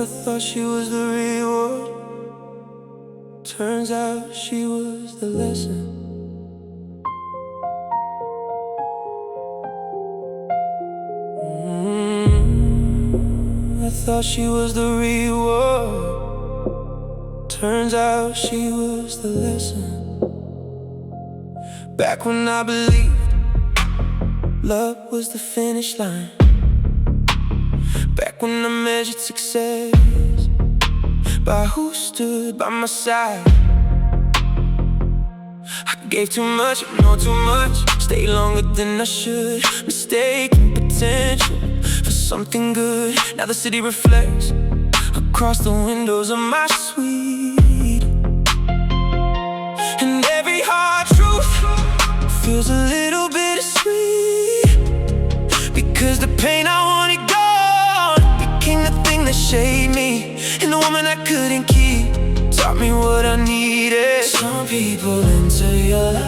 I thought she was the reward. Turns out she was the lesson. I thought she was the reward. Turns out she was the lesson. Back when I believed love was the finish line. Back when I measured success by who stood by my side. I gave too much, know too much, stayed longer than I should, mistaking potential for something good. Now the city reflects across the windows of my suite, and every hard truth feels a little bittersweet, because the pain I wanted gone became the thing that shaped me, and the woman I couldn't keep taught me what I needed. Some people enter your life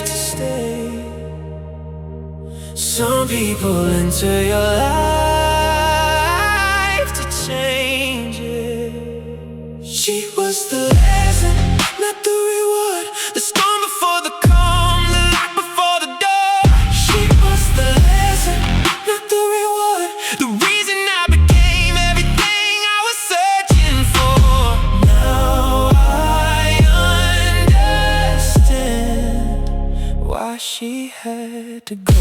to stay. Some people enter your life to change it. She was the lesson, not the reward. The storm before the calm, the light before the door. She was the lesson, not the reward. The reason I became everything I was searching for. Now I understand why she had to go.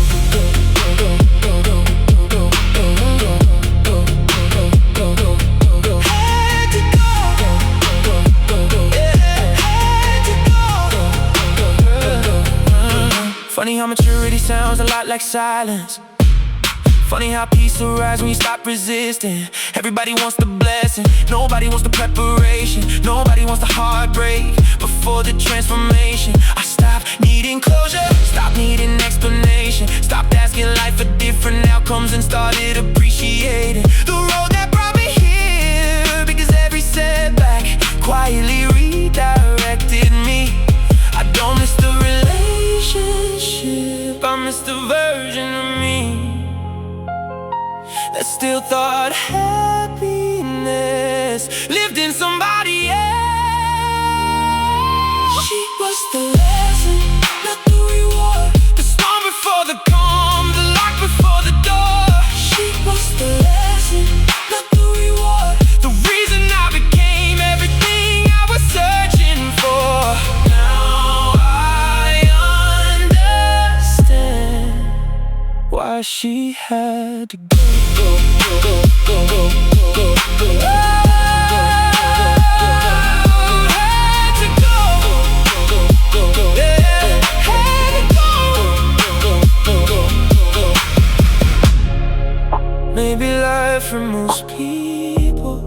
Funny how maturity sounds a lot like silence. Funny how peace will rise when you stop resisting. Everybody wants the blessing, nobody wants the preparation. Nobody wants the heartbreak before the transformation. I stopped needing closure, stopped needing explanation, stopped asking life for different outcomes and started appreciating the road that brought me here. Because every setback quietly redirected me. I don't miss the relationship, I miss the version of me that still thought happiness lived in somebody else. She was the lesson, not the reward. The storm before the calm, the light before the door. She was the lesson, not the reward. The reason I became everything I was searching for. Now I understand why she had to go. Maybe life removes people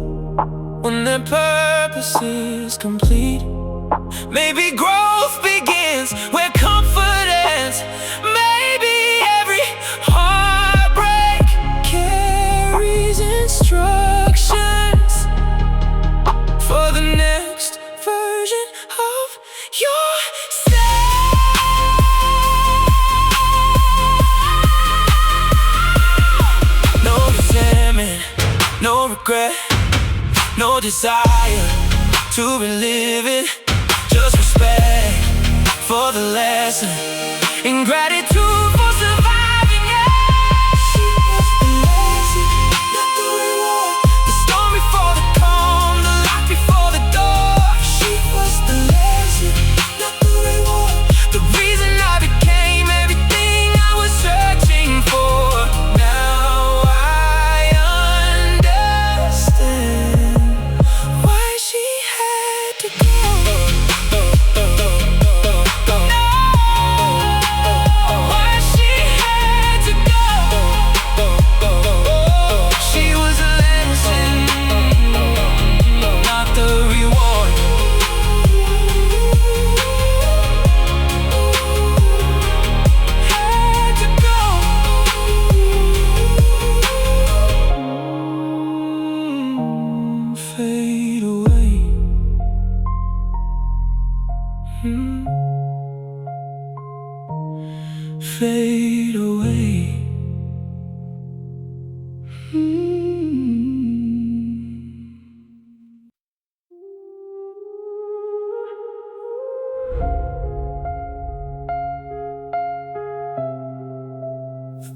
when their purpose is complete. Maybe growth begins where confidence. Maybe every heartbreak carries instructions for the next version of yourself. No resentment, no regret, no desire to relive it. Just respect for the lesson and gratitude for surviving it. She was the lesson, not the reward. The storm before the calm, the light before the door. She was the lesson, not the reward. The reason I became everything I was searching for. Now I understand why she had to go. Fade away. Fade away.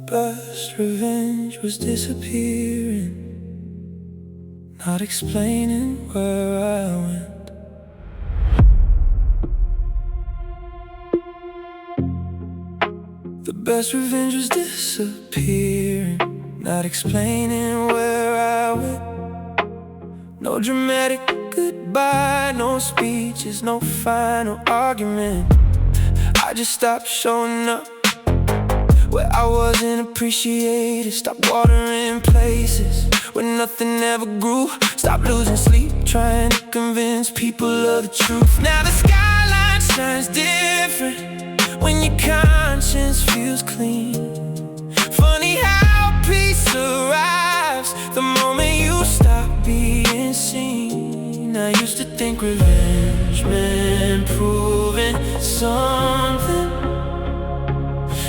best revenge was disappearing, not explaining where I went. The best revenge was disappearing, not explaining where I went. No dramatic goodbye, no speeches, no final argument. I just stopped showing up where I wasn't appreciated. Stopped watering places where nothing ever grew. Stopped losing sleep trying to convince people of the truth. Now the skyline shines different when your conscience feels clean. Funny how peace arrives the moment you stop being seen. I used to think revenge meant proving something.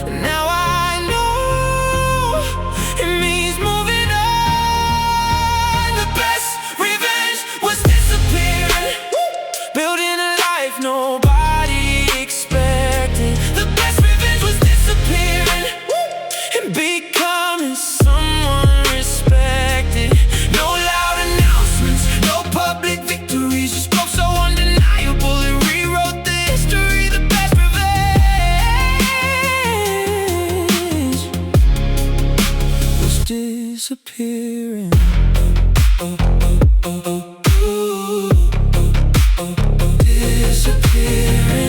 Now I know it means moving on. The best revenge was disappearing, building a life nobody expected. The best revenge was disappearing and becoming someone respected. No loud announcements, no public victories, just growth so undeniable it rewrote the history. The best revenge was disappearing. Disappearing.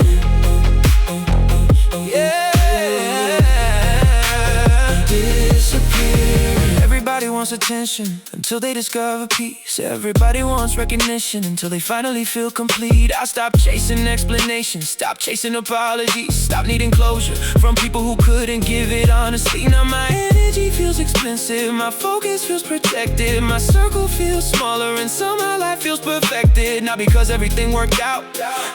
Everybody wants attention until they discover peace. Everybody wants recognition until they finally feel complete. I stopped chasing explanations, stopped chasing apologies, stopped needing closure from people who couldn't give it honestly. Now my energy feels expensive, my focus feels protected, my circle feels smaller, and somehow life feels perfected. Not because everything worked out,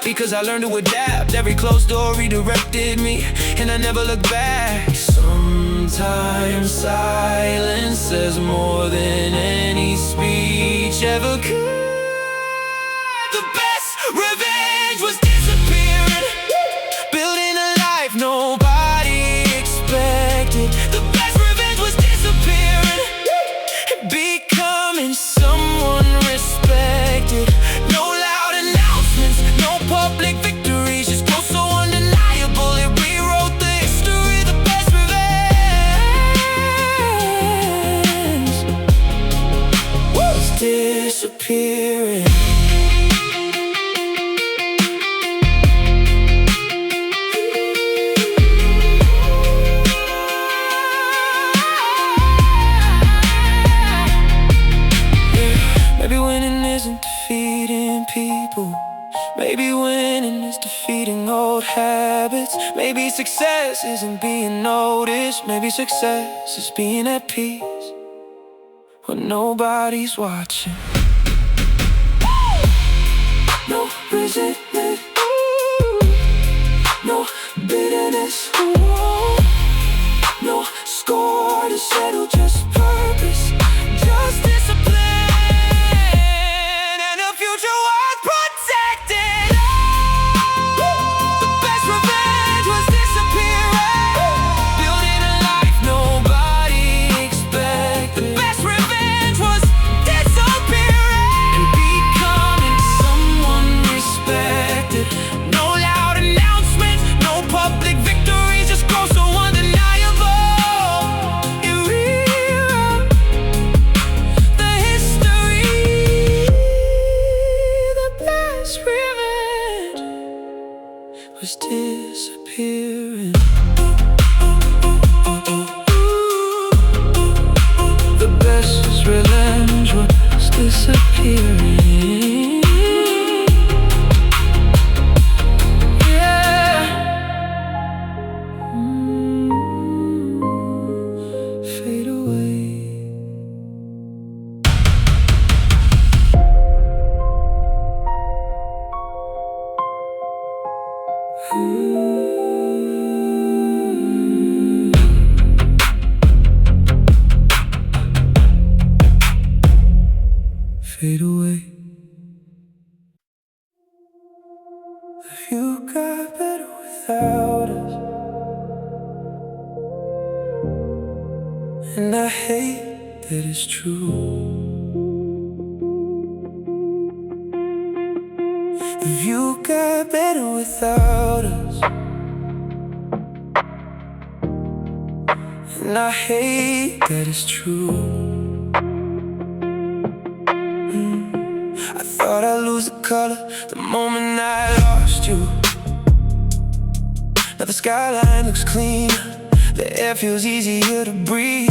because I learned to adapt. Every closed door redirected me, and I never looked back. Sometimes silence says more than any speech ever could. The best revenge was disappearing, building a life nobody expected. The best revenge was disappearing, becoming someone respected. No loud announcements, no public victories, just growth so undeniable it rewrote the history. The best revenge was disappearing. Maybe winning isn't defeating people. Maybe winning is defeating old habits. Maybe success isn't being noticed. Maybe success is being at peace when nobody's watching. No resentment, no bitterness, no score to settle, just purpose, just discipline. Was disappearing. The best revenge was disappearing. Yeah. Fade away. Fade away. If you got better without us, and I hate that it's true. The view got better without us, and I hate that it's true. I thought I'd lose the color the moment I lost you. Now the skyline looks clean, the air feels easier to breathe.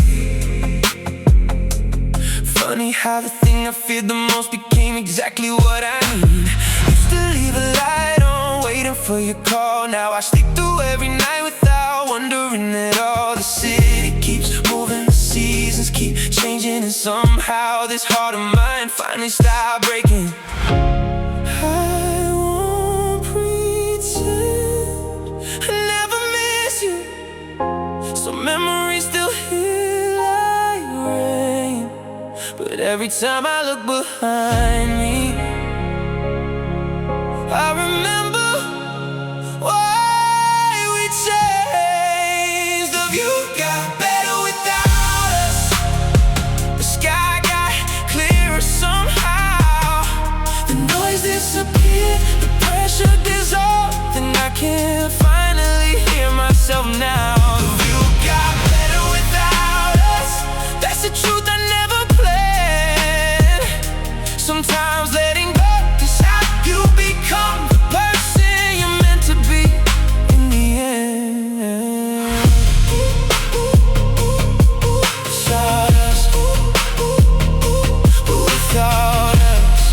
Funny how the thing I feared the most became exactly what I need. Used to leave a light on, waiting for your call. Now I sleep through every night without wondering at all. The city keeps moving, the seasons keep changing, and somehow this heart of mine finally stopped breaking. I won't pretend I never miss you, so memories still hit like rain. But every time I look behind me, I remember why we changed. The view got better without us, the sky got clearer somehow. The noise disappeared, the pressure dissolved, and I can finally hear myself now. The view got better without us, that's the truth I never planned. Sometimes letting go is how you become the person you're meant to be in the end. Without us, without us,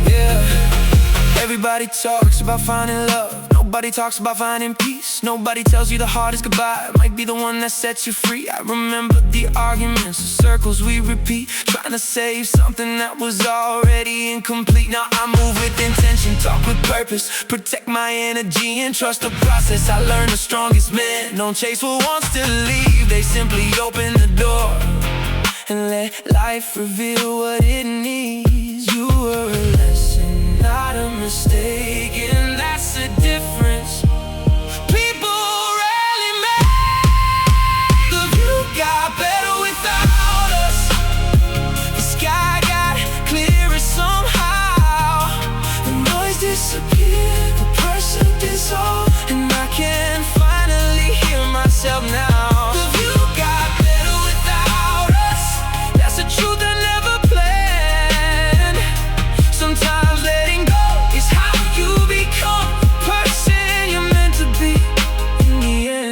yeah. Everybody talks about finding love, nobody talks about finding peace. Nobody tells you the hardest goodbye might be the one that sets you free. I remember the arguments, the circles we repeat, trying to save something that was already incomplete. Now I move with intention, talk with purpose, protect my energy and trust the process. I learned the strongest men don't chase what wants to leave, they simply open the door and let life reveal what it needs. You were a lesson, not a mistake, and that's the difference. People rarely make. The view got better without us, the sky got clearer somehow. The noise disappeared, the pressure dissolved, and I can finally hear myself now. The view got better without us, that's the truth I never planned. Sometimes letting go is how you become the person you're meant to be in the end.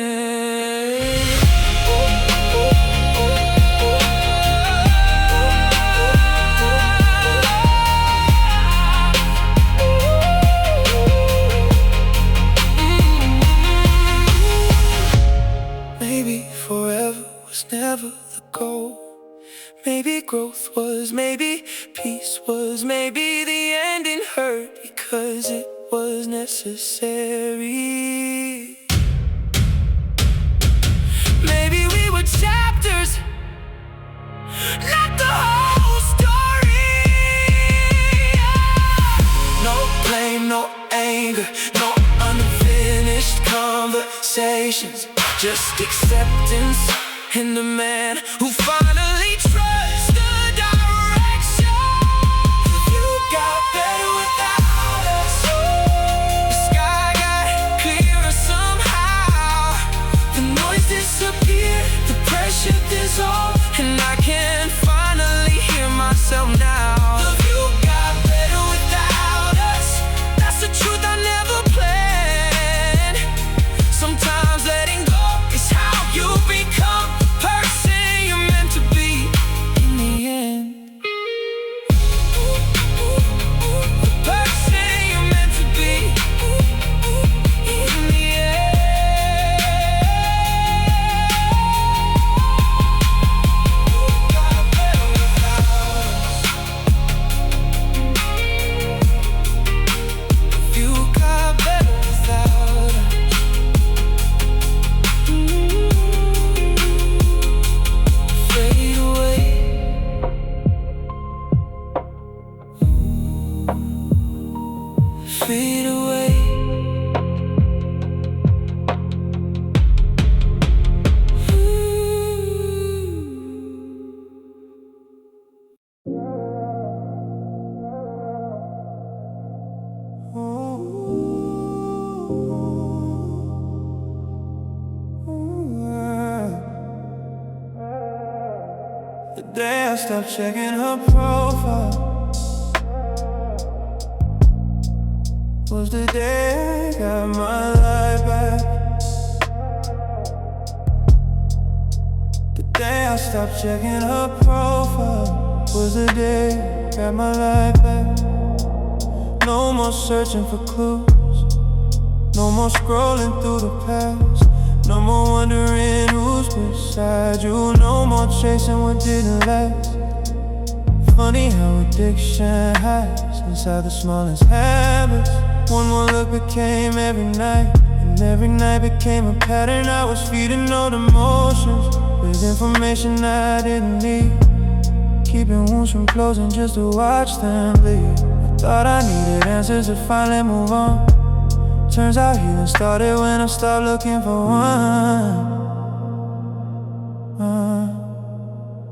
Maybe forever was never the goal. Maybe growth was, maybe peace was, maybe the ending hurt because it was necessary. Maybe we were chapters, not the whole story. No blame, no anger, no unfinished conversations, just acceptance in the man who finally trusts the direction. The view got better without us, the sky got clearer somehow. The noise disappeared, the pressure dissolved, and I can finally hear myself now. The view got better without us, that's the truth I never planned. Sometimes letting go is how you become the person you're meant to be in day I stopped checking her profile was the day I got my life back. The day I stopped checking her profile was the day I got my life back. No more searching for clues, no more scrolling through the past, no more wondering who's beside you, no more chasing what didn't last. Funny how addiction hides inside the smallest habits. One more look became every night, and every night became a pattern. I was feeding old emotions with information I didn't need, keeping wounds from closing just to watch them bleed. I thought I needed answers to finally move on. Turns out healing started when I stopped looking for one.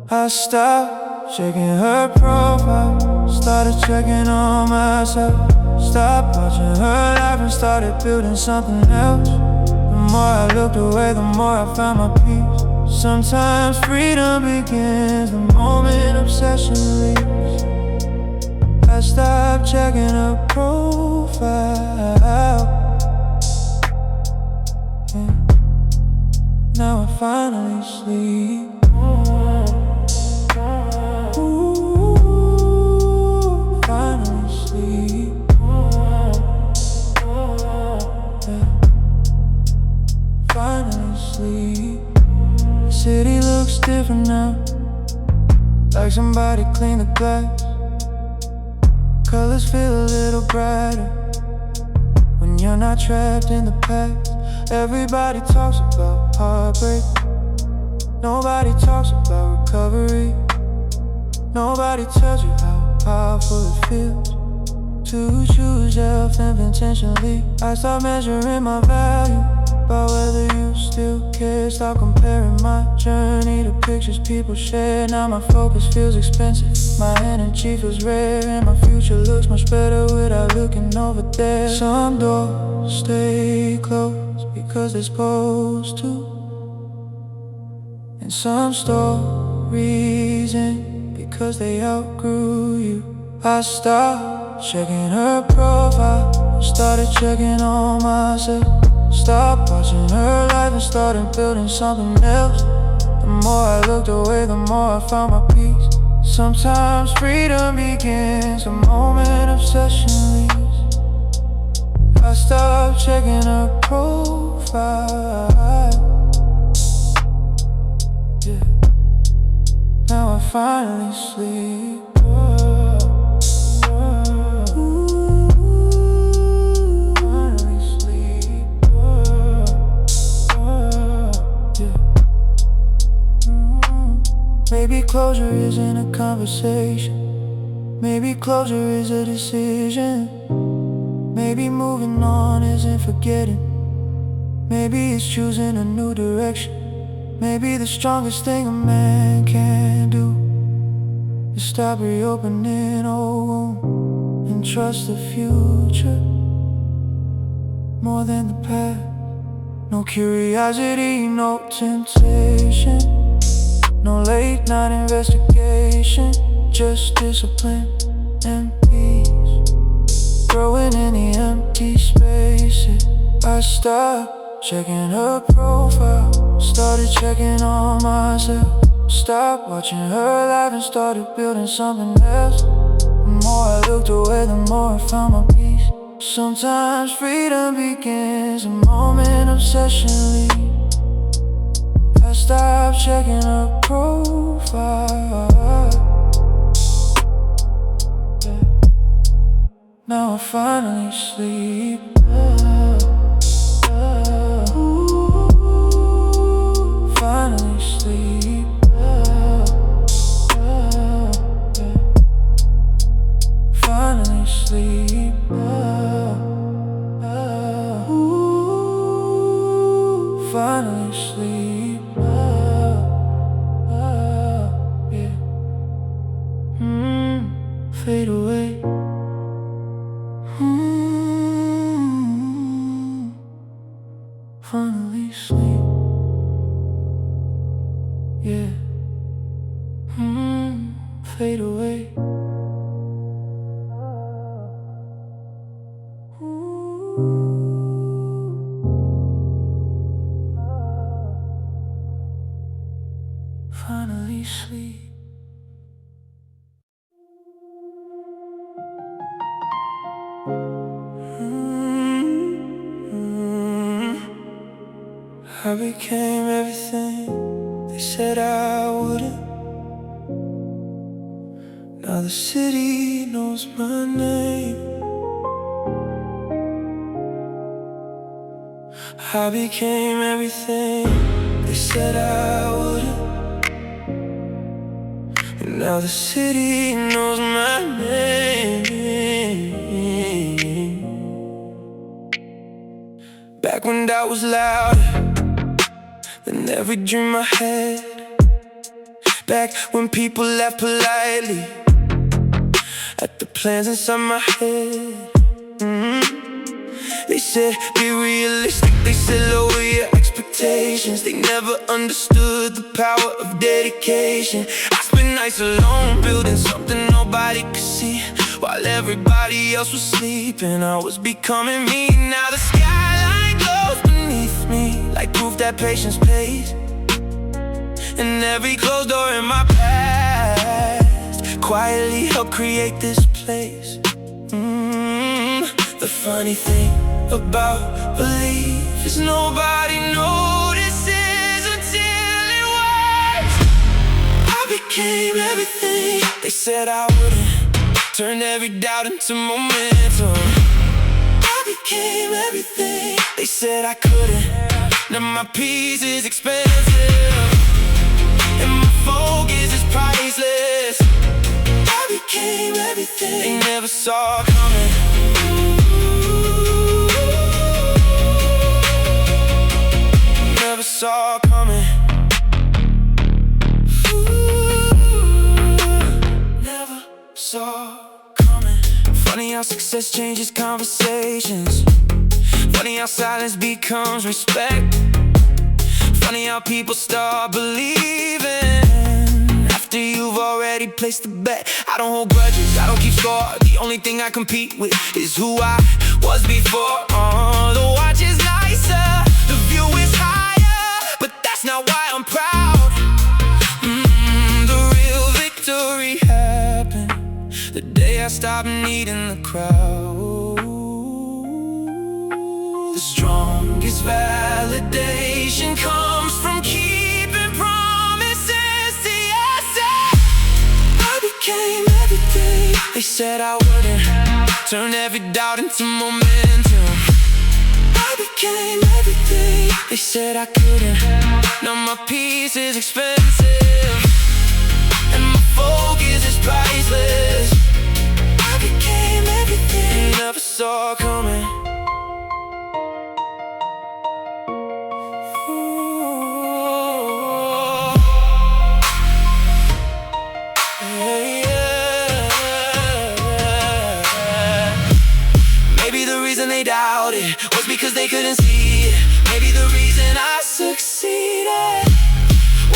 I stopped checking her profile, started checking on myself. Stopped watching her life and started building something else. The more I looked away, the more I found my peace. Sometimes freedom begins the moment obsession leaves. I stopped checking her profile. Now I finally sleep. Finally sleep. Finally sleep. The city looks different now, like somebody cleaned the glass. Colors feel a little brighter when you're not trapped in the past. Everybody talks about heartbreak, nobody talks about recovery. Nobody tells you how powerful it feels to choose yourself intentionally. I stopped measuring my value by whether you still care. Stop comparing my journey to pictures people share. Now my focus feels expensive, my energy feels rare, and my future looks much better without looking over there. Some doors stay closed because they're supposed to, and some stories end because they outgrew you. I stopped checking her profile, started checking on myself. Stopped watching her life and started building something else. The more I looked away, the more I found my peace. Sometimes freedom begins the moment obsession leaves. I stopped checking her profile. Yeah. Now I finally sleep. Maybe closure isn't a conversation, maybe closure is a decision. Maybe moving on isn't forgetting, maybe it's choosing a new direction. Maybe the strongest thing a man can do is stop reopening old wounds and trust the future more than the past. No curiosity, no temptation, no late night investigation, just discipline and peace, growing in the empty spaces. I stopped checking her profile, started checking on myself. Stopped watching her life and started building something else. The more I looked away, the more I found my peace. Sometimes freedom begins the moment obsession leaves. I stopped checking her profile. Yeah. Now I finally sleep. Finally sleep. Finally sleep. Finally sleep. Yeah. Fade away. Finally sleep. Yeah. fade away. Finally sleep. I became everything they said I wouldn't. Now the city knows my name. I became everything they said I wouldn't. And now the city knows my name. Back when I was louder than every dream I had. Back when people laughed politely at the plans inside my head. They said, be realistic. They said, lower your expectations. They never understood the power of dedication. I spent nights alone, building something nobody could see, while everybody else was sleeping. I was becoming me. Now the skyline glows beneath me, like proof that patience pays. And every closed door in my past quietly helped create this place. The funny thing about belief is nobody notices until it works. I became everything they said I wouldn't. Turned every doubt into momentum. I became everything they said I couldn't. Now my peace is expensive, and my focus is priceless. I became everything they never saw coming. Never saw coming. Never saw coming. Funny how success changes conversations. Funny how silence becomes respect. Funny how people start believing after you've already placed the bet. I don't hold grudges, I don't keep score. The only thing I compete with is who I was before. The watch is nicer, the view is higher, but that's not why I'm proud. The real victory happened the day I stopped needing the crowd. The strongest validation comes from keeping promises to yourself. I became everything they said I wouldn't. Turned every doubt into momentum. I became everything they said I couldn't. Now my peace is expensive, and my focus is priceless. I became everything you never saw coming. They doubted was because they couldn't see it. Maybe the reason I succeeded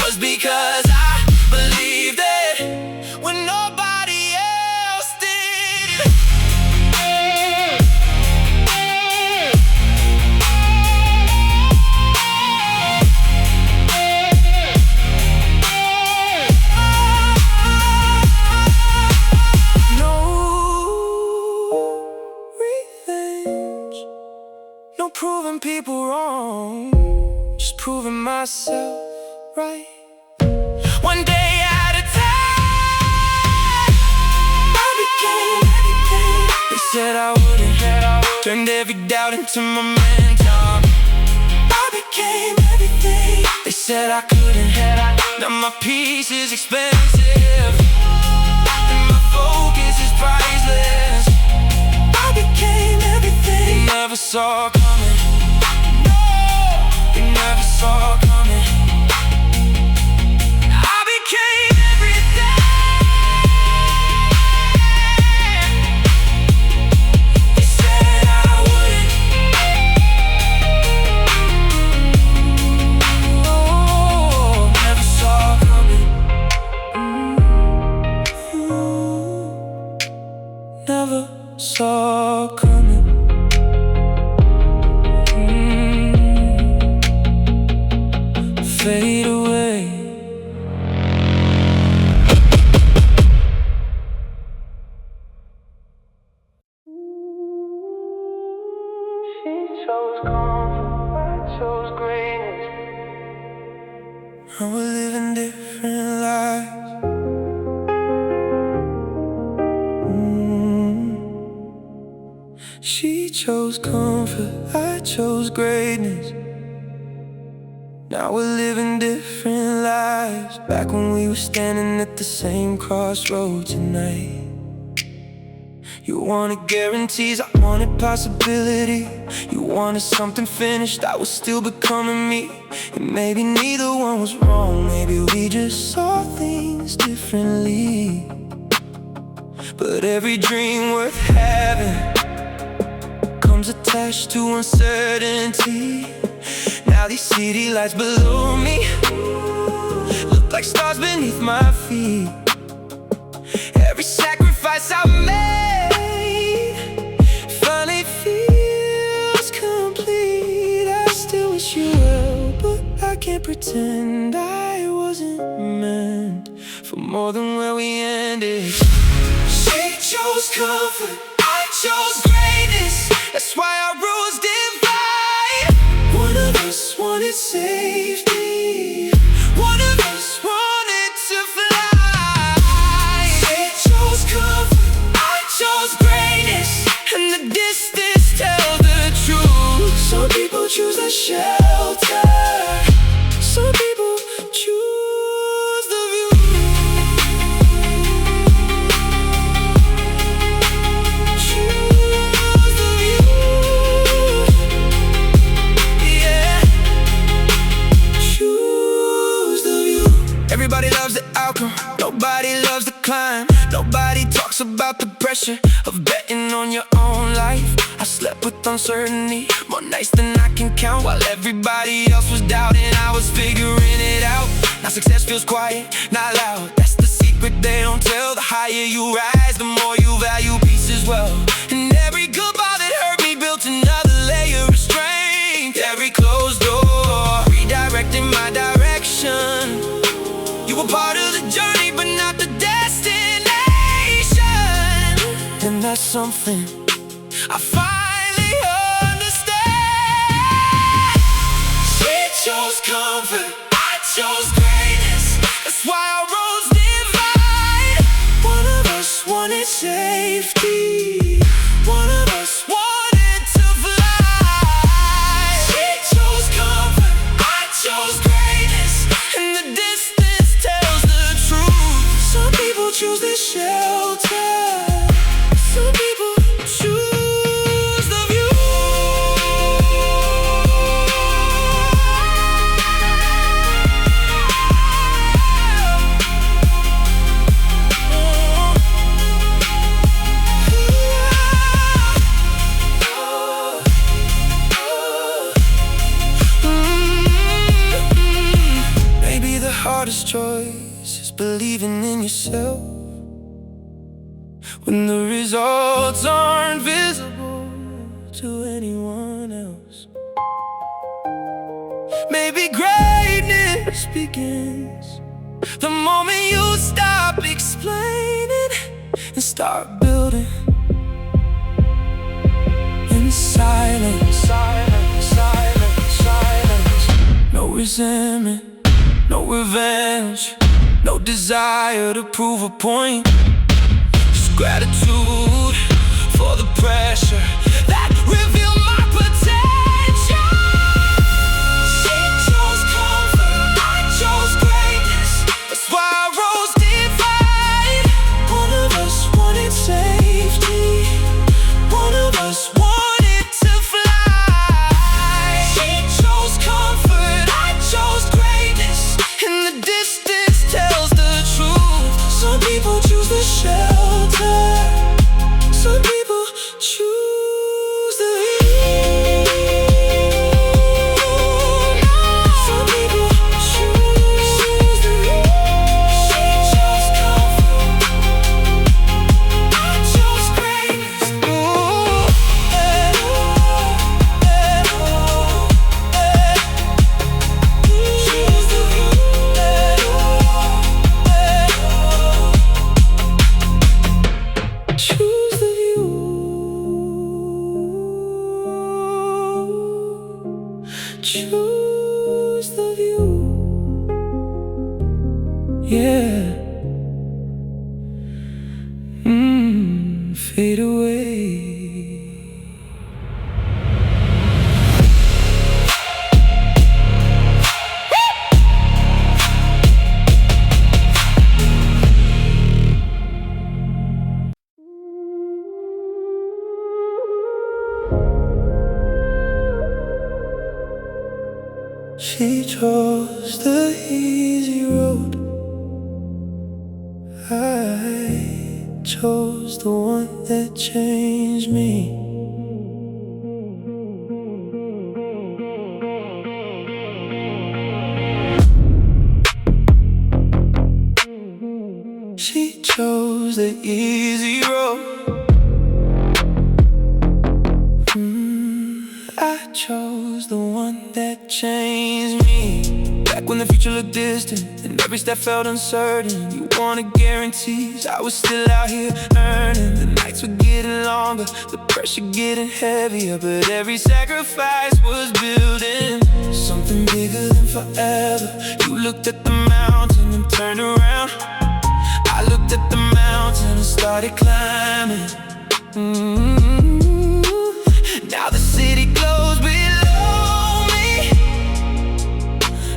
was because I believed it when nobody else did. No proving people wrong, just proving myself right. One day at a time. I became everything they said I wouldn't. Turned every doubt into momentum. I became everything they said I couldn't. Now my peace is expensive, and my focus is priceless. I became everything they never saw coming. No, they never saw coming. I became everything they said I wouldn't. Oh, never saw coming. fade away. She chose comfort, I chose greatness. Now we're living different lives. She chose comfort, I chose greatness. Now we're living different lives. Back when we were standing at the same crossroads tonight. You wanted guarantees, I wanted possibility. You wanted something finished, I was still becoming me. And maybe neither one was wrong, maybe we just saw things differently. But every dream worth having comes attached to uncertainty. Now these city lights below me look like stars beneath my feet. Every sacrifice I made finally feels complete. I still wish you well, but I can't pretend I wasn't meant for more than where we ended. She chose comfort, I chose greatness. That's why our rules divide. One of us wanted safety, one of us wanted to fly. She chose comfort, I chose greatness, and the distance tells the truth. Some people choose the shelter, some people choose the view. Choose the view. Yeah. Choose the view. Everybody loves the outcome, nobody loves the climb. Nobody talks about the pressure of betting on your own life. I slept with uncertainty more nights than I can count. While everybody else was doubting, I was figuring it out. Now success feels quiet, not loud. That's the secret they don't tell. The higher you rise, the more you value peace as well. And every goodbye that hurt me built another layer of strength. Every closed door redirecting my direction. You were part of the journey, but not the destination. And that's something I finally understand. She chose comfort, I chose greatness. That's why our roads divide. One of us wanted safety, one of us wanted to fly. She chose comfort, I chose greatness, and the distance tells the truth. Some people choose the shelter, some people choose the view. Maybe the hardest choice is believing in yourself when the results aren't visible to anyone else. Maybe greatness begins the moment you stop explaining and start building in silence. Silence, silence, silence. No resentment, no revenge, no desire to prove a point. Just gratitude for the pressure that revealed my potential. She chose comfort, I chose greatness. That's why our roads divide. One of us wanted safety, one of us wanted to fly. She chose comfort, I chose greatness, and the distance tells the truth. Some people choose the shelter, some people choose the choose the view. Yeah. Fade away. She chose the easy road. I chose the one that changed me. She chose the easy road. I chose the one that changed me. Back when the future looked distant and every step felt uncertain, you wanted guarantees, I was still out here earning. The nights were getting longer, the pressure getting heavier, but every sacrifice was building something bigger than forever. You looked at the mountain and turned around. I looked at the mountain and started climbing. Now the city glows below me,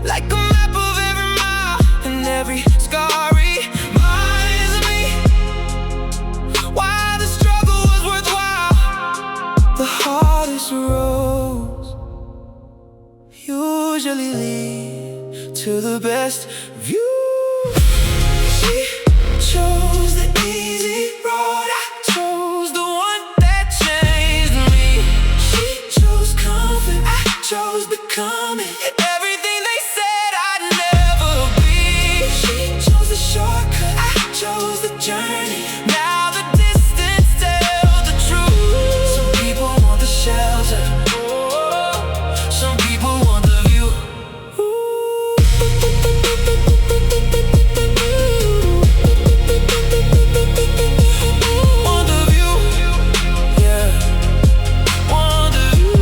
like a map of every mile, and every scar reminds me why the struggle was worthwhile. The hardest roads usually lead to the best view. She chose the easy road. I chose the one that changed me. She chose comfort. I chose becoming everything they said I'd never be. She chose the shortcut. I chose the journey. Now the distance tells the truth. Some people want the shelter. Some people want the view. Want the view, yeah. Want the view.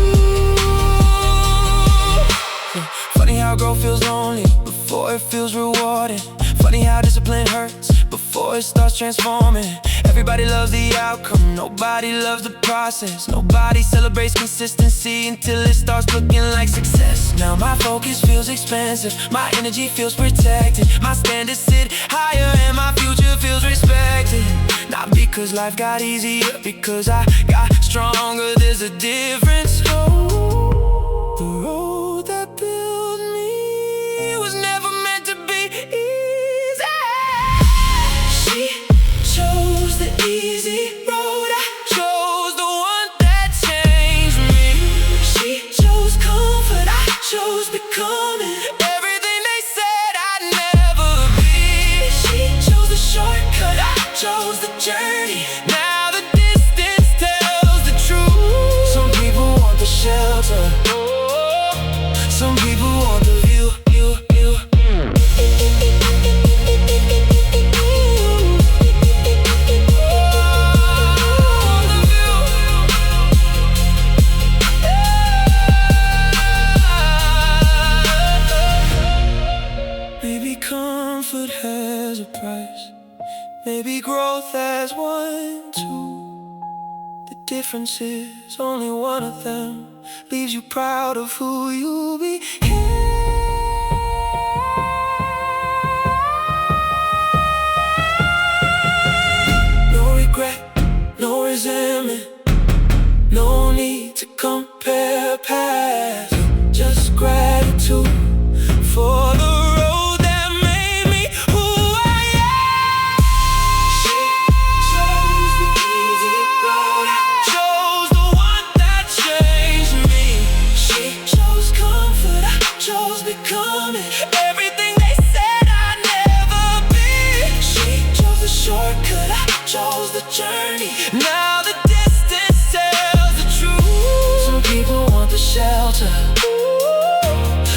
Funny how growth feels lonely before it feels rewarding. Funny how discipline hurts before it starts transforming. Everybody loves the outcome, nobody loves the process. Nobody celebrates consistency until it starts looking like success. Now my focus feels expensive, my energy feels protected. My standards sit higher and my future feels respected. Not because life got easier, because I got stronger. There's a difference. Oh, the road that built me was never meant to be easy. She chose the easy road. I chose the one that changed me. She chose comfort. I chose becoming everything they said I'd never be. She chose the shortcut. I chose the journey. Now the distance tells the truth. Some people want the shelter. Some people want the view. Maybe comfort has a price. Maybe growth has one too. The difference is only one of them leaves you proud of who you became. No regret, no resentment, no need to compare past. Just gratitude for the road that made me who I am. She chose the easy road. I chose the one that changed me. She chose comfort. I chose becoming everything they said I'd never be. She chose the shortcut. I chose the journey. Now the distance tells the truth. Some people want the shelter.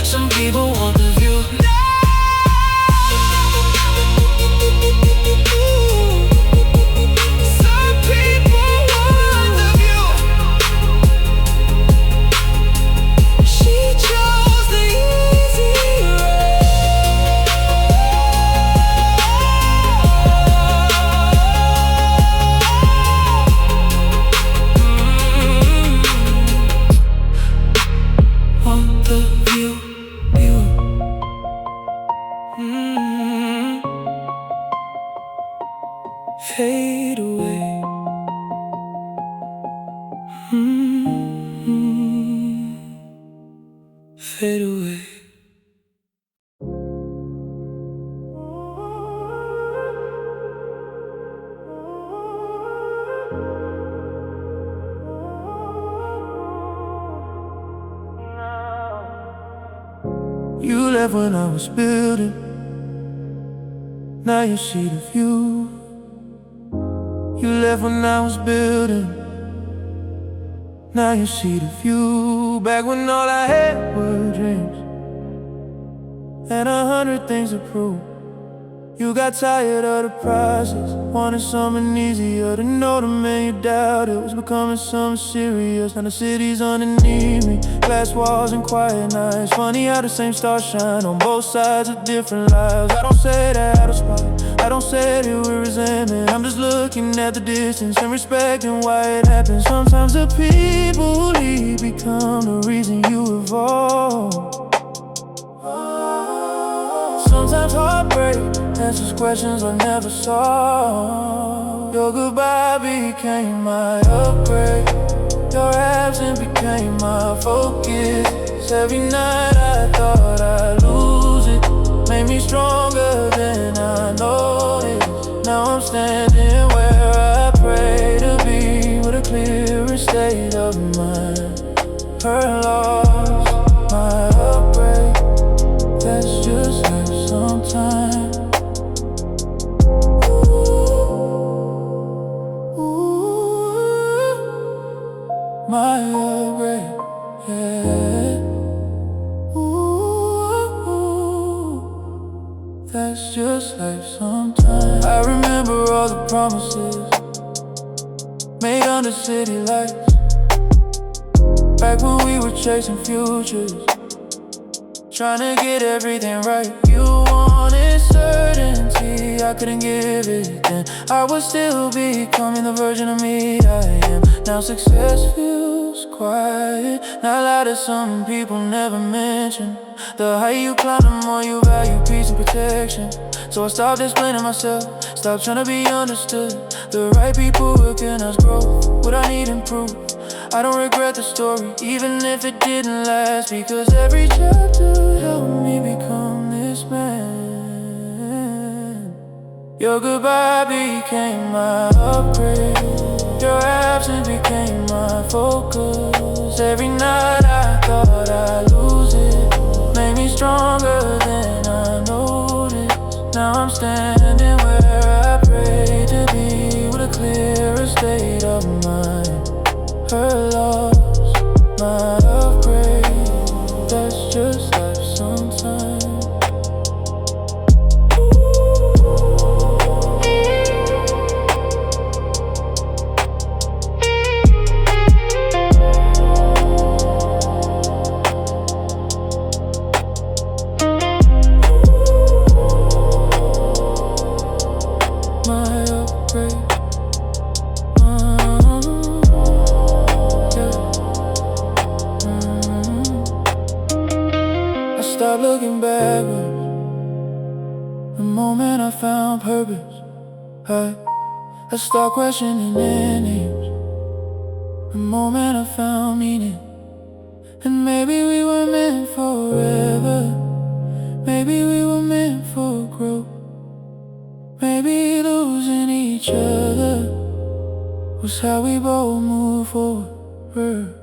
Some people want the view. Some people want the view. She chose of you. Mm-hmm. Fade away. Mm-hmm. Fade away. You left when I was building. Now you see the view. You left when I was building. Now you see the view. Back when all I had were dreams and 100 things to prove. You got tired of the process, wanted something easier. To know the man you doubted was becoming something serious. Now the city's underneath me, glass walls and quiet nights. Funny how the same stars shine on both sides of different lives. I don't say that out of spite, I don't say it with resentment. I'm just looking at the distance and respecting why it happens. Sometimes the people who leave become the reason you evolve. Sometimes heartbreak answers questions I never saw. Your goodbye became my upgrade. Your absence became my focus. Every night I thought I'd lose it. Made me stronger than I noticed. Now I'm standing where I pray to be, with a clearer state of mind. Her loss, my upgrade. That's just like sometimes. My upgrade, yeah. That's just like sometimes. I remember all the promises made under city lights. Back when we were chasing futures, trying to get everything right. You wanted certainty, I couldn't give it then. I was still becoming the version of me I am. Now success feels quiet, not loud as some people never mention. The higher you climb, the more you value peace and protection. So I stopped explaining myself, stopped trying to be understood. The right people recognize growth, what I need improve. I don't regret the story, even if it didn't last, because every chapter helped me become this man. Your goodbye became my upgrade. Your absence became my focus. Every night I thought I'd lose it. Made me stronger than I noticed. Now I'm standing where I prayed to be, with a clearer state of mind. Her loss, my upgrade. That's just life sometimes. My upgrade. Stop looking backwards. The moment I found purpose, I stopped questioning names. The moment I found meaning, and maybe we were meant forever. Maybe we were meant for growth. Maybe losing each other was how we both move forward.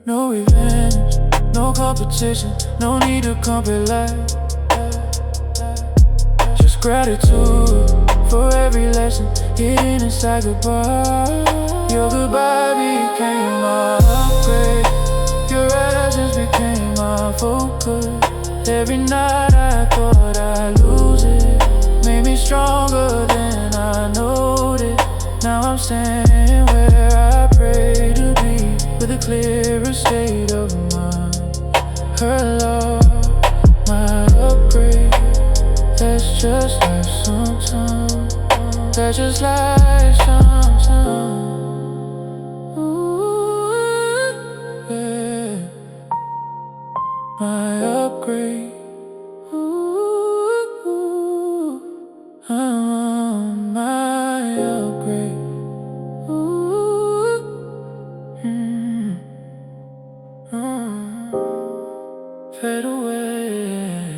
No revenge, no competition, no need to compare life. Just gratitude for every lesson hidden inside goodbye. Your goodbye became my upgrade. Your absence became my focus. Every night I thought I'd lose it. Made me stronger than I noticed. Now I'm standing where I pray to be, with a clearer state of mind. Her love, my upgrade. That's just life sometimes. That's just life sometimes. Ooh, yeah. my upgrade. Ooh, I'm on my upgrade. Ooh, fade away.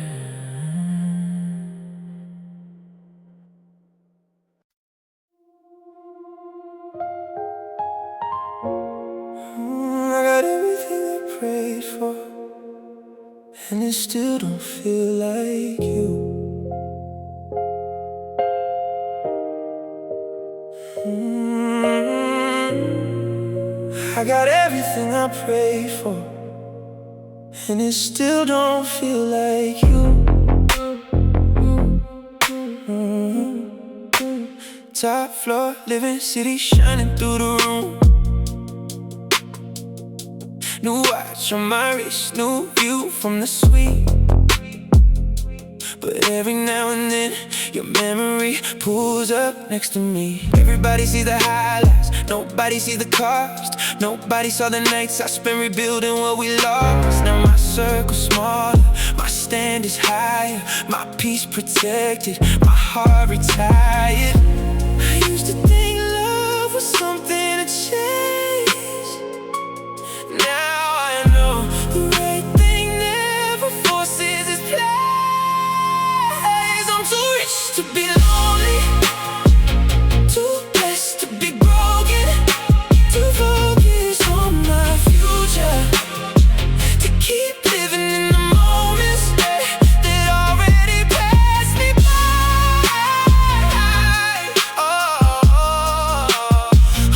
I got everything I prayed for, and it still don't feel like you. I got everything I prayed for, and it still don't feel like you. Top floor, living city, shining through the room. New watch on my wrist, new view from the suite. But every now and then, your memory pulls up next to me. Everybody sees the highlights, nobody sees the cost. Nobody saw the nights I spent rebuilding what we lost. Now my circle's smaller, my stand is higher, my peace protected, my heart retired. I used to think love was something to chase. Now I know the right thing never forces its place. I'm too rich to be lonely, too blessed to be broken, too focused on my future, to keep living in the moments that already passed me by.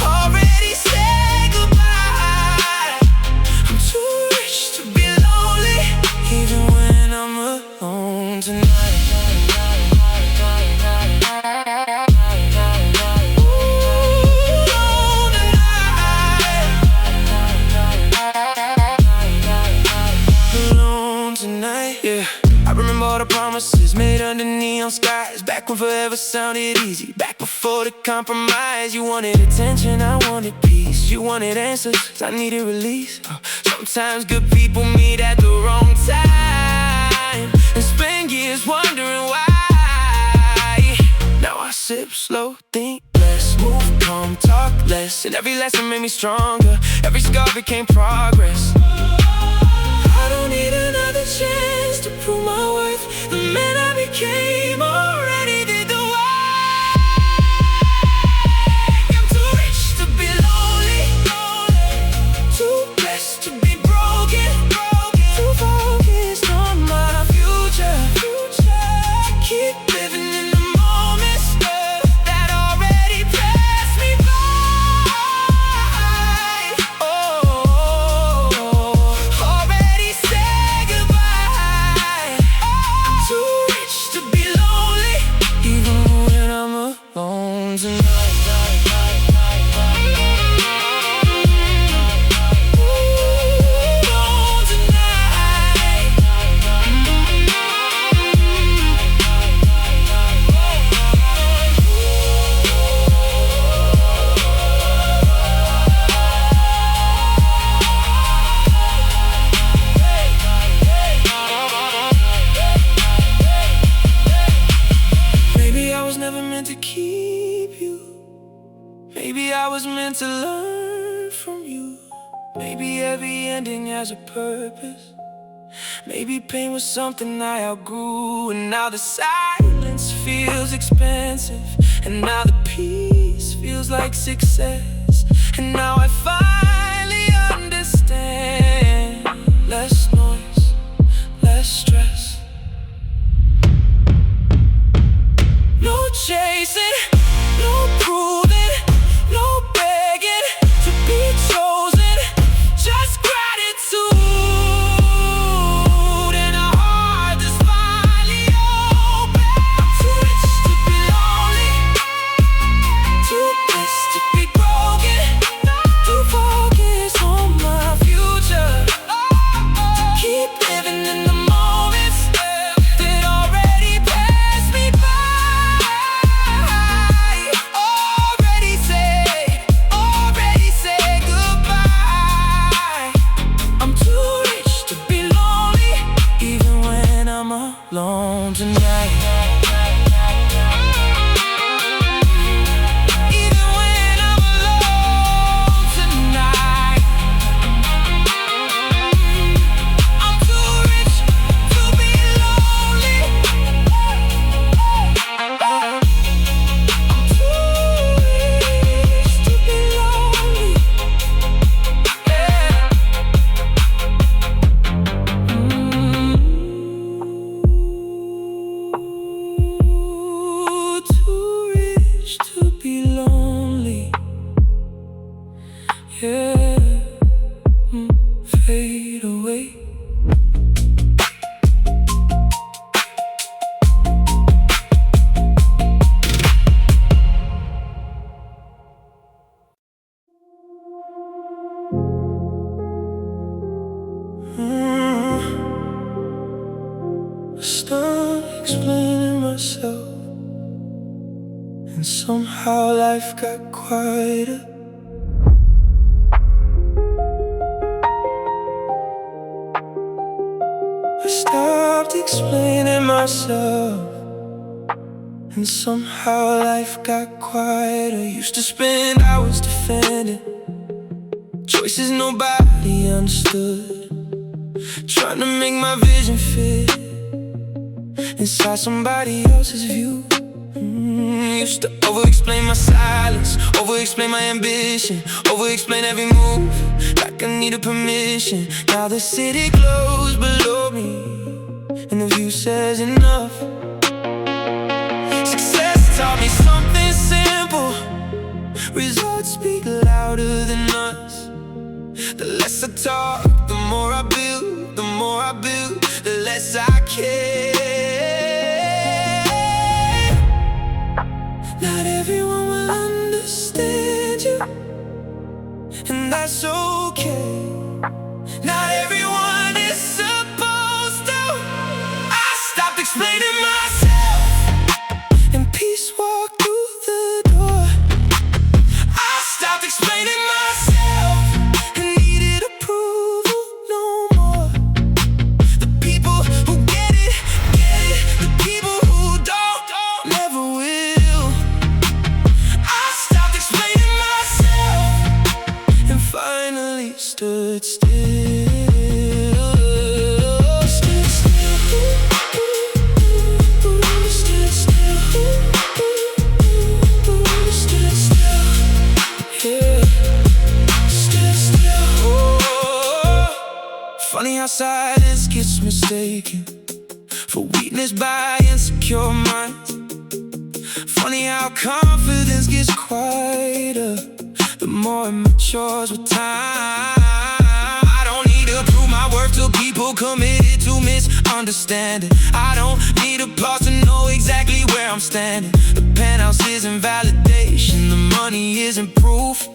Already said goodbye. I'm too rich to be lonely, even when I'm alone tonight. Yeah, I remember all the promises made under neon skies, back when forever sounded easy, back before the compromise. You wanted attention, I wanted peace. You wanted answers, I needed release. Sometimes good people meet at the wrong time and spend years wondering why. Now I sip slow, think less, move calm, talk less, and every lesson made me stronger. Every scar became progress. I don't need another chance to prove my worth. The man I became already did the work. I'm too rich to be lonely, too blessed to be broken, too focused on my future, to keep living in the moments that already passed me by. Already said goodbye. I'm too rich to be lonely, even when I'm alone tonight. Maybe I was never meant to keep you. Maybe I was meant to learn from you. Maybe every ending has a purpose. Maybe pain was something I outgrew, and now the silence feels expensive, and now the peace feels like success. And now I finally understand. Less noise, less stress. No chasing, no proving, no begging to be chosen. Just gratitude and a heart that's finally open. I'm too rich to be lonely, too blessed to be broken, too focused on my future, to keep living in the moments that already passed me by. alone tonight. Fade away. I start explaining myself, and somehow life got quieter. I stopped explaining myself, and somehow life got quieter. Used to spend hours defending choices nobody understood, trying to make my vision fit inside somebody else's view. Used to over-explain my silence, over-explain my ambition, over-explain every move, like I needed permission. Now the city glows below me, and the view says enough. Success taught me something simple: results speak louder than us. The less I talk, the more I build, the more I build, the less I care. Not everyone will understand you, and that's okay. Not everyone is supposed to. I stopped explaining myself, and peace walked through the door. I stopped explaining myself and needed approval no more. The people who get it, get it. The people who don't, never will. I stopped explaining myself and finally stood still. Stood still. Stood still. Stood still. Yeah. Stood still. Oh. Funny how silence gets mistaken for weakness by insecure minds. Funny how confidence gets quieter the more it matures with time. I don't need to prove my worth to people committed to misunderstanding. I don't need applause to know exactly where I'm standing. The penthouse isn't validation, the money isn't proof.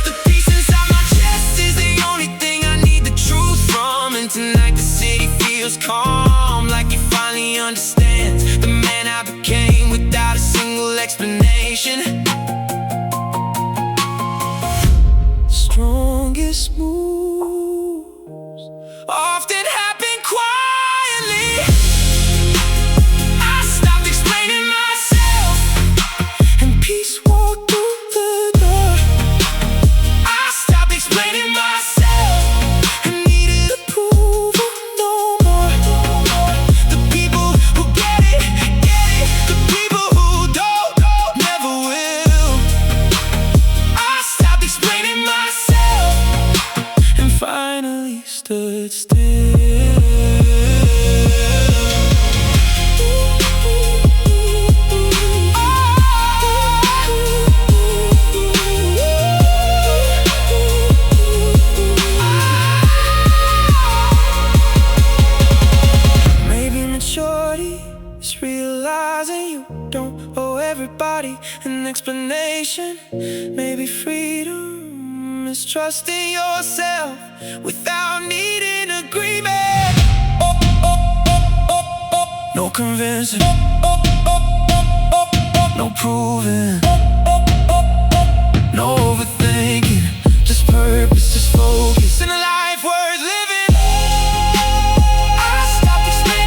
The peace inside my chest is the only thing I need the truth from. And tonight the city feels calm, like it finally understands the man I became without a single explanation. Strongest moves often happen quietly. I stopped explaining myself, and peace walked through the door. I stopped explaining myself and needed approval no more. The people who get it, get it. The people who don't, never will. I stopped explaining myself and finally stood still. Maybe maturity is realizing you don't owe everybody an explanation. Maybe freedom is trusting yourself without needing agreement. No convincing, no proving, no overthinking, just purpose, just focus, and a life worth living. I stopped explaining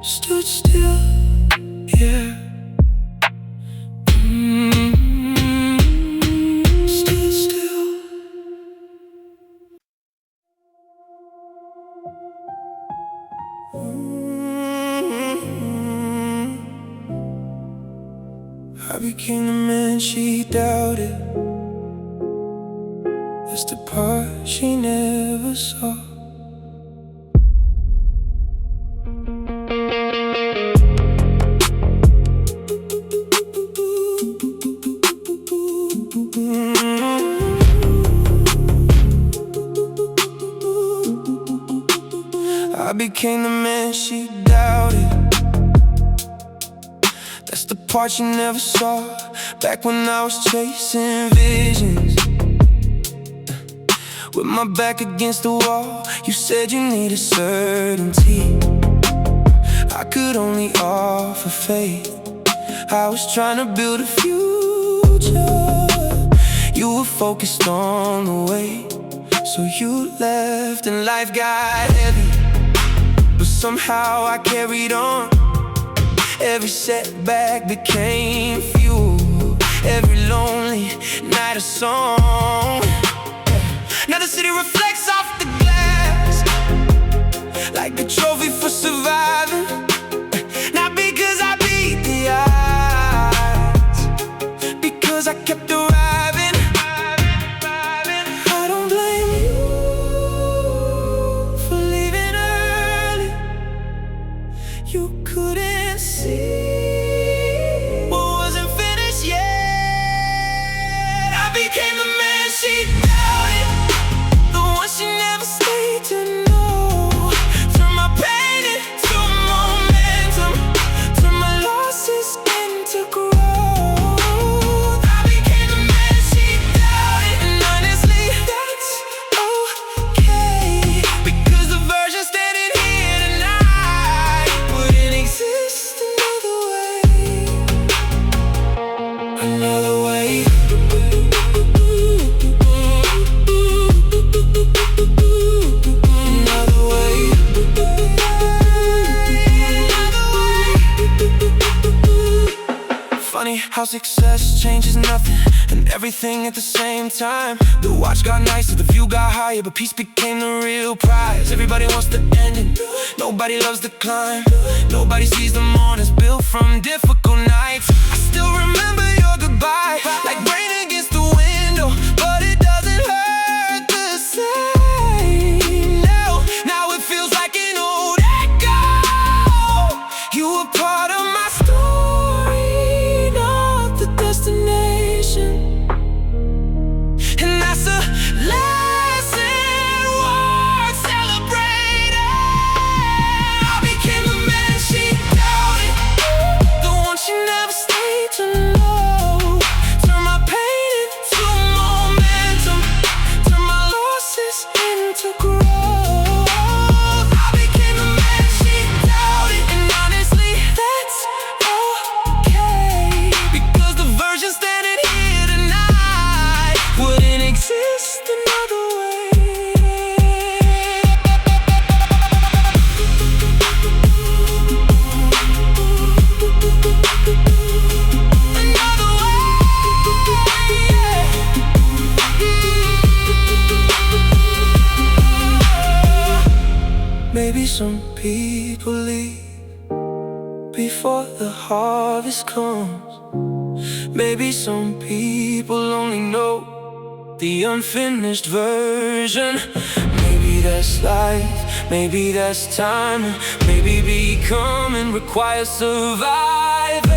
stood still, yeah. Stood still. I became the man she doubted. That's the part she never saw. I became the man she doubted. That's the part she never saw. Back when I was chasing visions, with my back against the wall, you said you needed certainty. I could only offer faith. I was trying to build a future. You were focused on the way, so you left and life got heavy. But somehow I carried on. Every setback became fuel. Every lonely night a song. Now the city reflects off the glass like a trophy for surviving. Not because I beat the odds, because I kept arriving. I don't blame you for leaving early. You couldn't see what wasn't finished yet. I became the man she doubted, the one she never stayed to know. Turn my pain into momentum, turn my losses into growth. I became the man she doubted, and honestly, that's okay. Because the version standing here tonight wouldn't exist another way. Another way. Funny how success changes nothing and everything at the same time. The watch got nicer, the view got higher, but peace became the real prize. Everybody wants the ending, nobody loves the climb. Nobody sees the mornings built from difficult nights. I still remember your goodbye, like rain against the window, but it doesn't hurt the same. Now it feels like an old echo. You were part of my story, not the destination. And that's a lesson worth celebrating. I became the man she doubted, the one she never stayed to know. Turn my pain into momentum, turn my losses into growth. I became the man she doubted, and honestly, that's okay. Because the version standing here tonight wouldn't exist another way. Another way, yeah. Maybe some people leave before the harvest comes. Maybe some people only know the unfinished version. Maybe that's life, maybe that's time. Maybe becoming requires surviving.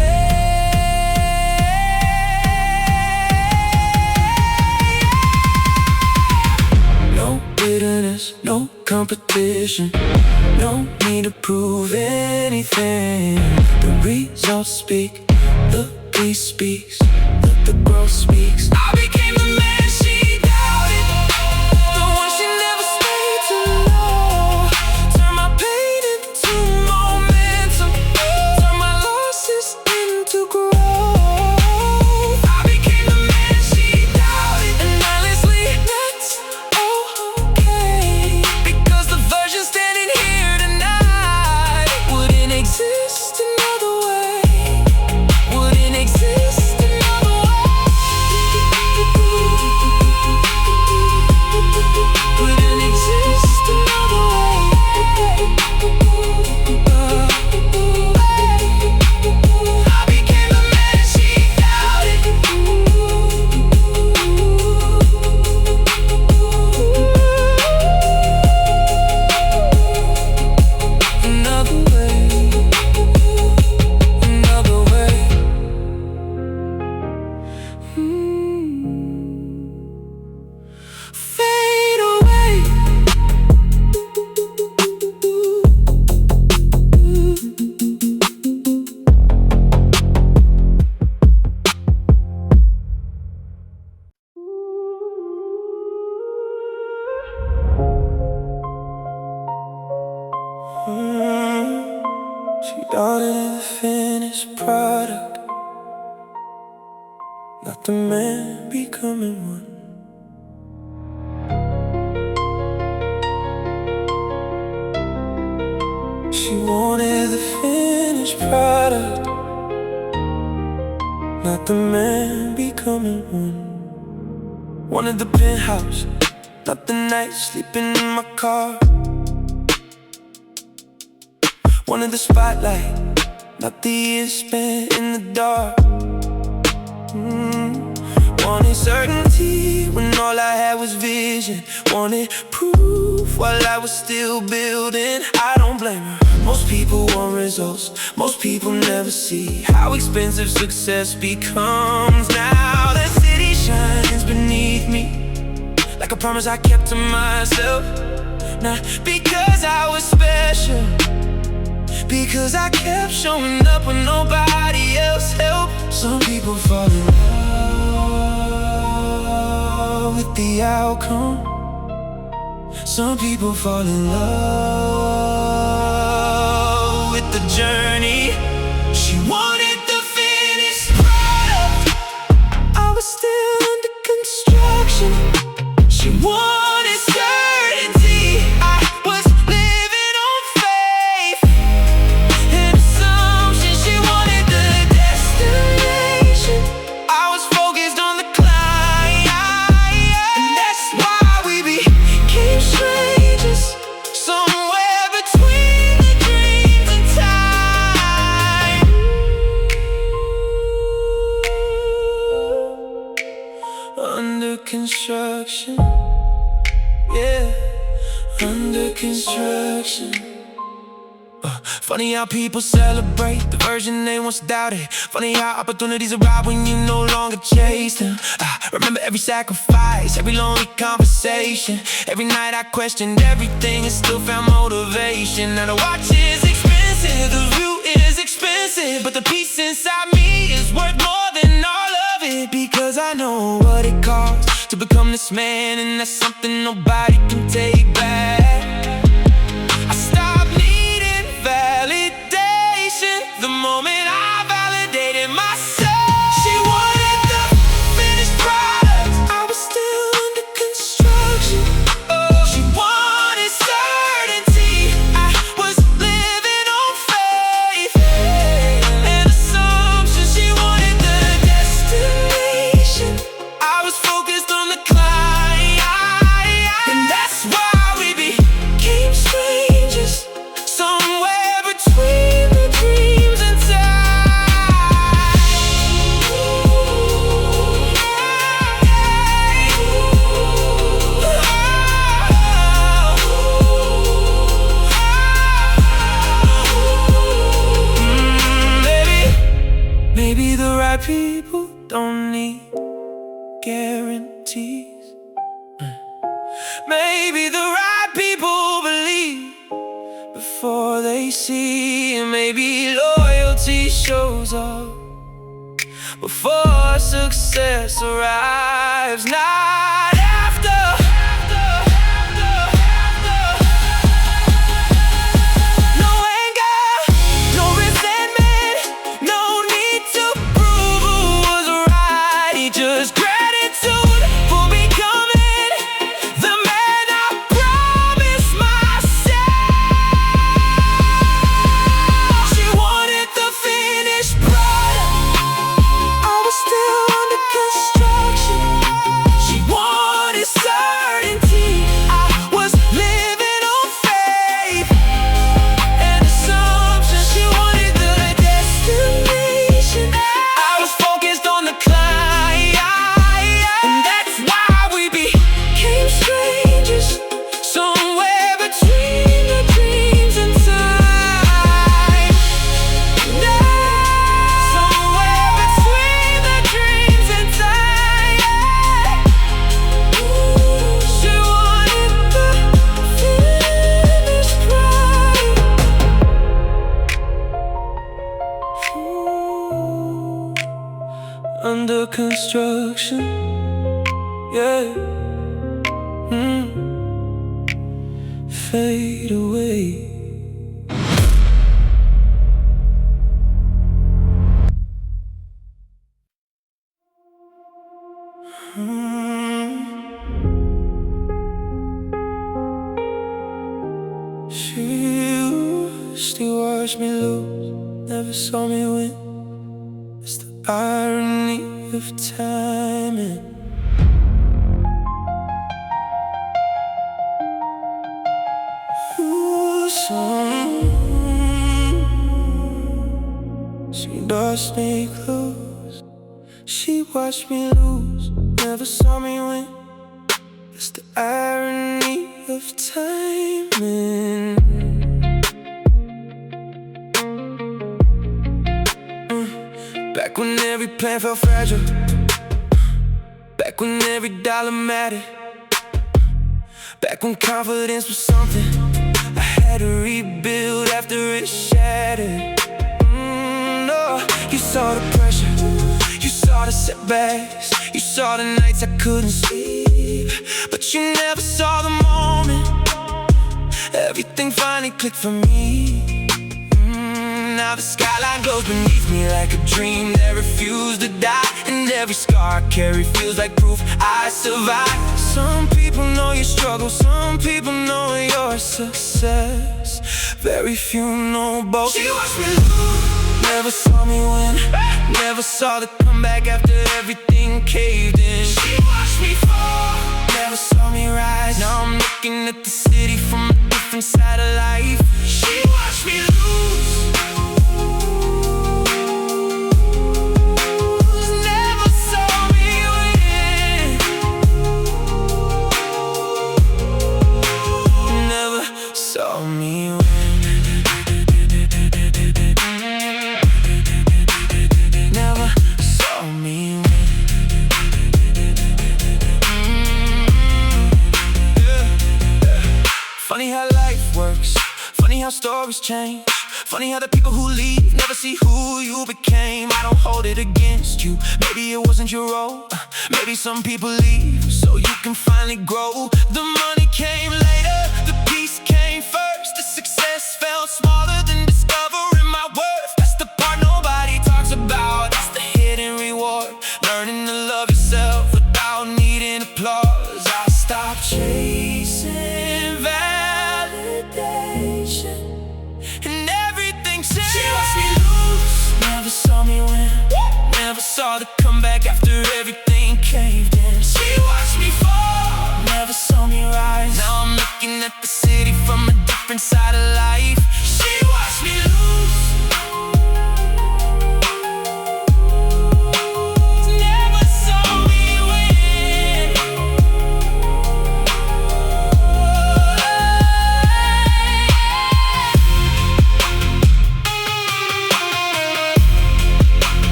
No bitterness, no competition, no need to prove anything. The results speak, the peace speaks, the growth speaks. I became the man she doubted, the one she never stayed to know. Turn my pain into momentum, turn my losses into growth. I became the man she doubted, and honestly, that's okay. Because the version standing here tonight wouldn't exist She ordered the finished product, not the man becoming one. She wanted the finished product, not the man becoming one. Wanted the penthouse, not the night sleeping in my car. Wanted the spotlight, not the years spent in the dark. Wanted certainty when all I had was vision. Wanted proof while I was still building. I don't blame her. Most people want results, most people never see how expensive success becomes. Now the city shines beneath me, like a promise I kept to myself. Not because I was special, because I kept showing up when nobody else helped. Some people fall in love with the outcome. Some people fall in love with the journey. She wanted the finished product, I was still under construction. She wanted certainty, I was living on faith and assumption. She wanted the destination, I was focused on the climb. And that's why we became strangers, somewhere between the dreams and time. Under construction, yeah, under construction. Funny how people celebrate the version they once doubted. Funny how opportunities arrive when you no longer chase them. I remember every sacrifice, every lonely conversation. Every night I questioned everything and still found motivation. Now the watch is expensive, the view is expensive, but the peace inside me is worth more than all of it. Because I know what it costs to become this man, and that's something nobody can take back. I stopped needing validation the moment I validated myself. She wanted the finished product, I was still under construction. She wanted certainty, I was living on faith and assumption. She wanted the destination, I was focused on the climb. And that's why we became strangers, somewhere between the dreams and time. Maybe the right people don't need guarantees. Maybe the right people believe before they see. And maybe loyalty shows up before success arrives, not after. No anger, no resentment, no need to prove who was right. Just gratitude for becoming the man I promised myself. She wanted the finished product, I was still under construction. She wanted certainty, I was living on faith and assumption. She wanted the destination, I was focused on the climb. And that's why we became strangers, somewhere between the dreams and time. Somewhere between the dreams and time. She wanted the finished product. Under construction, yeah. Fade away. She watched me lose, never saw me win. It's the irony of timing. Ooh, she lost me close. She watched me lose, never saw me win. It's the irony of timing. Back when every plan felt fragile, back when every dollar mattered, back when confidence was something I had to rebuild after it shattered. No, you saw the pressure, you saw the setbacks, you saw the nights I couldn't sleep, but you never saw the moment everything finally clicked for me. Now the skyline glows beneath me like a dream that refused to die, and every scar I carry feels like proof I survived. Some people know your struggle, some people know your success, very few know both. She watched me lose, never saw me win, never saw the comeback after everything caved in. She watched me fall, never saw me rise. Now I'm looking at the city from a different side of life. She watched me lose, funny how life works, funny how stories change, funny how the people who leave never see who you became. I don't hold it against you, maybe it wasn't your role. Maybe some people leave so you can finally grow. The money came later, the peace came first. The success felt smaller than discovering my worth. That's the part nobody talks about, that's the hidden reward. Learning to love yourself without needing applause. I stopped chasing validation, and everything changed. She watched me lose, never saw me win, never saw the comeback after everything caved in. She watched me fall, never saw me rise. Now I'm looking at the city from a different side of life. She watched me lose,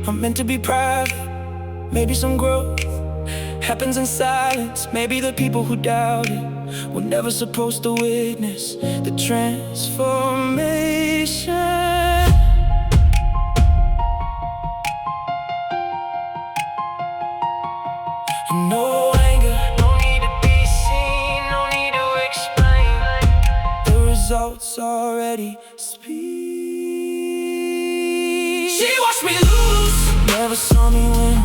I'm meant to be private. Maybe some growth happens in silence. Maybe the people who doubt it were never supposed to witness the transformation. No anger, no need to be seen, no need to explain. The results already speak. She watched me lose, never saw me win,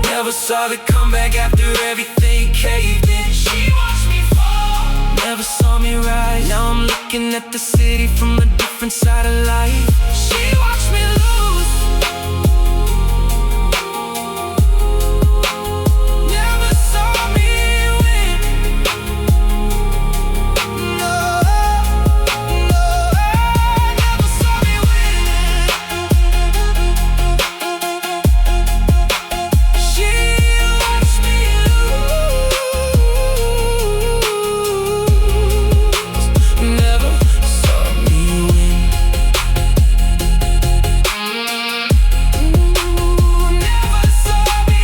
never saw the comeback after everything caved in. She watched me fall, never saw me rise. Now I'm looking at the city from a different side of life. She watched me lose, never saw me win. No, no, never saw me win. She watched me lose, never saw me win. Never saw me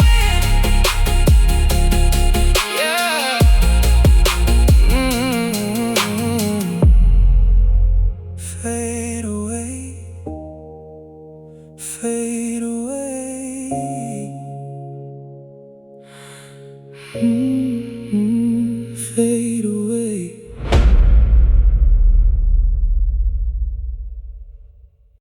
win. Yeah. Fade away, fade away, fade